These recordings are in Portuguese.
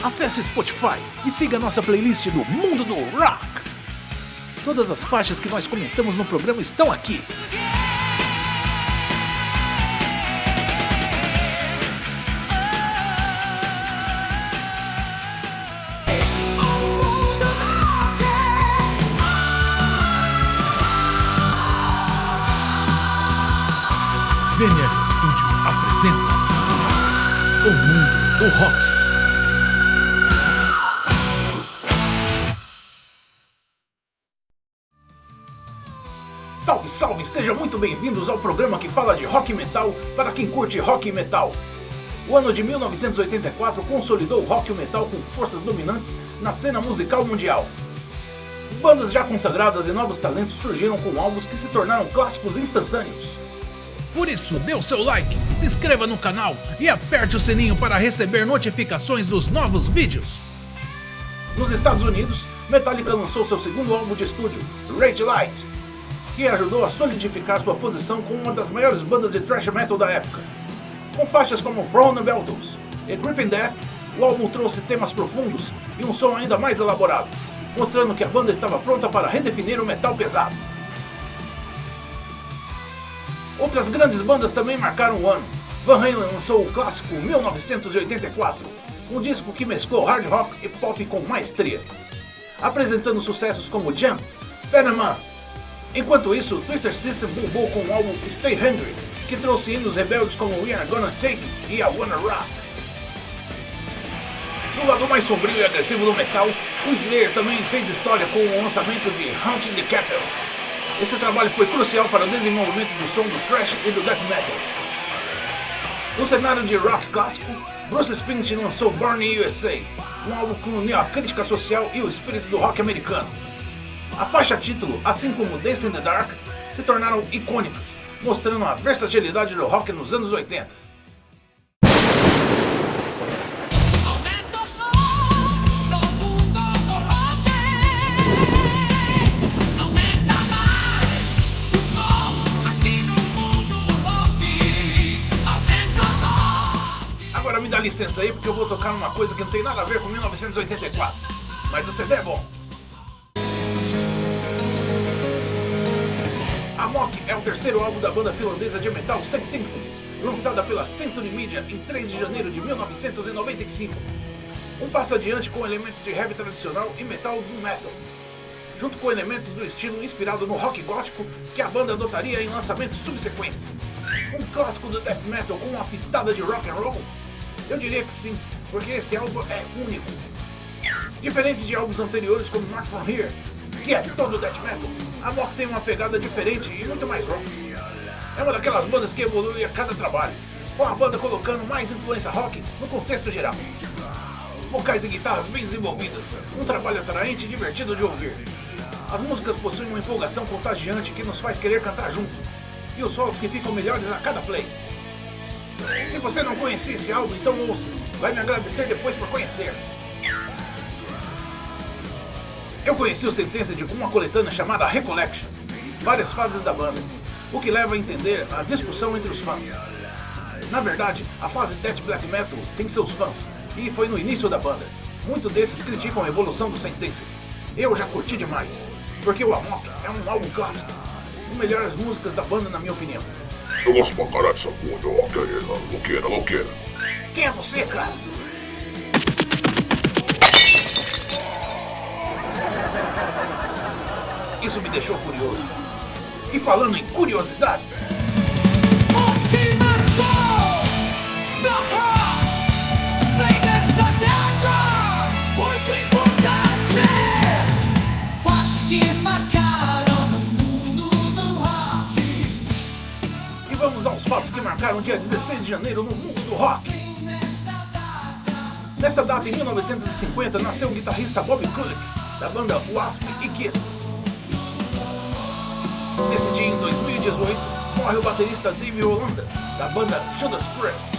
Acesse Spotify e siga nossa playlist do Mundo do Rock. Todas as faixas que nós comentamos no programa estão aqui. VNS Studio apresenta O Mundo do Rock. Salve, salve! Sejam muito bem-vindos ao programa que fala de rock e metal para quem curte rock e metal. O ano de 1984 consolidou o rock e o metal com forças dominantes na cena musical mundial. Bandas já consagradas e novos talentos surgiram com álbuns que se tornaram clássicos instantâneos. Por isso, dê o seu like, se inscreva no canal e aperte o sininho para receber notificações dos novos vídeos. Nos Estados Unidos, Metallica lançou seu segundo álbum de estúdio, Rage Light, que ajudou a solidificar sua posição como uma das maiores bandas de thrash metal da época. Com faixas como From the Bellows e Gripping Death, o álbum trouxe temas profundos e um som ainda mais elaborado, mostrando que a banda estava pronta para redefinir o metal pesado. Outras grandes bandas também marcaram o ano. Van Halen lançou o clássico 1984, um disco que mesclou hard rock e pop com maestria, apresentando sucessos como Jump, Panama. Enquanto isso, Twisted Sister bombou com o álbum Stay Hungry, que trouxe hinos rebeldes como We Are Gonna Take It e I Wanna Rock. No lado mais sombrio e agressivo do metal, o Slayer também fez história com o lançamento de Haunting the Capital. Esse trabalho foi crucial para o desenvolvimento do som do thrash e do death metal. No cenário de rock clássico, Bruce Springsteen lançou Born in USA, um álbum que uniu a crítica social e o espírito do rock americano. A faixa título, assim como Dance in the Dark, se tornaram icônicas, mostrando a versatilidade do rock nos anos 80. Agora me dá licença aí, porque eu vou tocar numa coisa que não tem nada a ver com 1984, mas o CD é bom. Amok é o terceiro álbum da banda finlandesa de metal Sentence, lançada pela Century Media em 3 de janeiro de 1995. Um passo adiante com elementos de heavy tradicional e metal doom metal, junto com elementos do estilo inspirado no rock gótico que a banda adotaria em lançamentos subsequentes. Um clássico do death metal com uma pitada de rock and roll? Eu diria que sim, porque esse álbum é único. Diferente de álbuns anteriores como Not From Here, que é todo death metal, Amok tem uma pegada diferente e muito mais rock. É uma daquelas bandas que evolui a cada trabalho, com a banda colocando mais influência rock no contexto geral. Vocais e guitarras bem desenvolvidas, um trabalho atraente e divertido de ouvir. As músicas possuem uma empolgação contagiante que nos faz querer cantar junto, e os solos que ficam melhores a cada play. Se você não conhecia esse álbum, então ouça, vai me agradecer depois por conhecer. Eu conheci o Sentence de uma coletânea chamada Recollection, várias fases da banda, o que leva a entender a discussão entre os fãs. Na verdade, a fase Death Black Metal tem seus fãs, e foi no início da banda. Muitos desses criticam a evolução do Sentence. Eu já curti demais, porque o Amok é um álbum clássico, com melhores músicas da banda na minha opinião. Eu gosto pra caralho dessa porra de rock aí, louqueira. Quem é você, cara? Isso me deixou curioso. E falando em curiosidades, e vamos aos fatos que marcaram o dia 16 de janeiro no mundo do rock. Nesta data, em 1950, nasceu o guitarrista Bob Kulick, da banda Wasp e Kiss. Nesse dia, em 2018, morre o baterista Dave Holanda, da banda Judas Priest.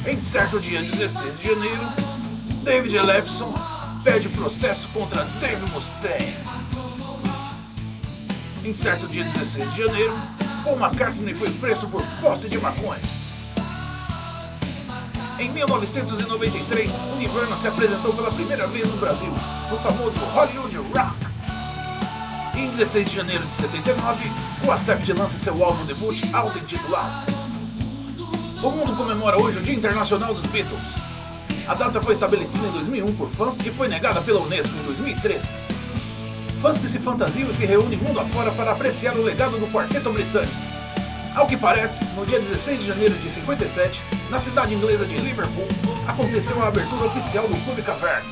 Em certo dia, 16 de janeiro, David Ellefson pede processo contra Dave Mustaine. Em certo dia, 16 de janeiro, Paul McCartney foi preso por posse de maconha. Em 1993, o Nirvana se apresentou pela primeira vez no Brasil, no famoso Hollywood Rock. E em 16 de janeiro de 79, o Accept lança seu álbum debut auto-intitulado. O mundo comemora hoje o Dia Internacional dos Beatles. A data foi estabelecida em 2001 por fãs e foi negada pela Unesco em 2013. Fãs que se fantasiam e se reúnem mundo afora para apreciar o legado do quarteto britânico. Ao que parece, no dia 16 de janeiro de 57, na cidade inglesa de Liverpool, aconteceu a abertura oficial do Clube Cavern,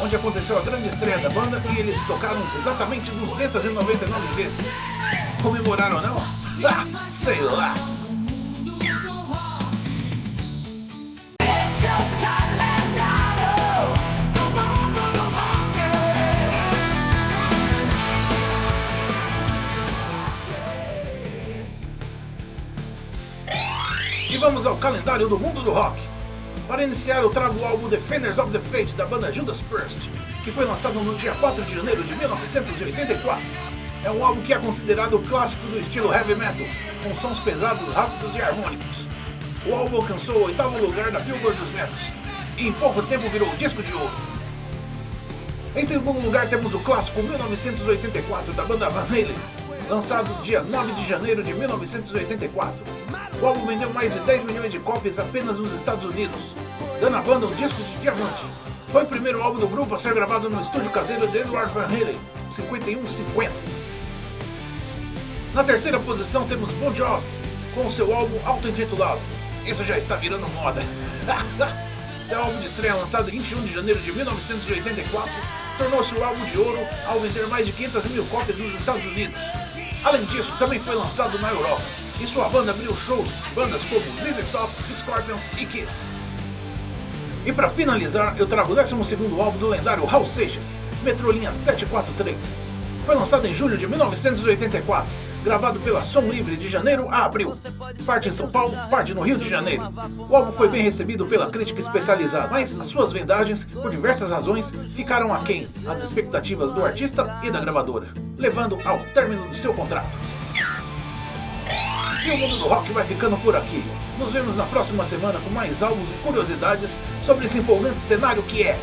onde aconteceu a grande estreia da banda e eles tocaram exatamente 299 vezes. Comemoraram ou não? Ah, sei lá! E vamos ao calendário do mundo do rock. Para iniciar, eu trago o álbum Defenders of the Faith da banda Judas Priest, que foi lançado no dia 4 de janeiro de 1984. É um álbum que é considerado o clássico do estilo heavy metal, com sons pesados, rápidos e harmônicos. O álbum alcançou o 8º lugar da Billboard 200 e em pouco tempo virou disco de ouro. Em segundo lugar temos o clássico 1984 da banda Van Halen, lançado dia 9 de janeiro de 1984. O álbum vendeu mais de 10 milhões de cópias apenas nos Estados Unidos, dando à banda um disco de diamante. Foi o primeiro álbum do grupo a ser gravado no estúdio caseiro de Edward Van Halen, 5150. Na terceira posição temos Bon Jovi, com o seu álbum auto-intitulado. Isso já está virando moda. Seu álbum de estreia, lançado em 21 de janeiro de 1984, tornou-se o álbum de ouro ao vender mais de 500 mil cópias nos Estados Unidos. Além disso, também foi lançado na Europa, e sua banda abriu shows de bandas como ZZ Top, Scorpions e Kiss. E para finalizar, eu trago o 12º álbum do lendário Raul Seixas, Metrolinha 743. Foi lançado em julho de 1984, gravado pela Som Livre de janeiro a abril. Parte em São Paulo, parte no Rio de Janeiro. O álbum foi bem recebido pela crítica especializada, mas as suas vendagens, por diversas razões, ficaram aquém das expectativas do artista e da gravadora, levando ao término do seu contrato. E o mundo do rock vai ficando por aqui. Nos vemos na próxima semana com mais álbuns e curiosidades sobre esse empolgante cenário que é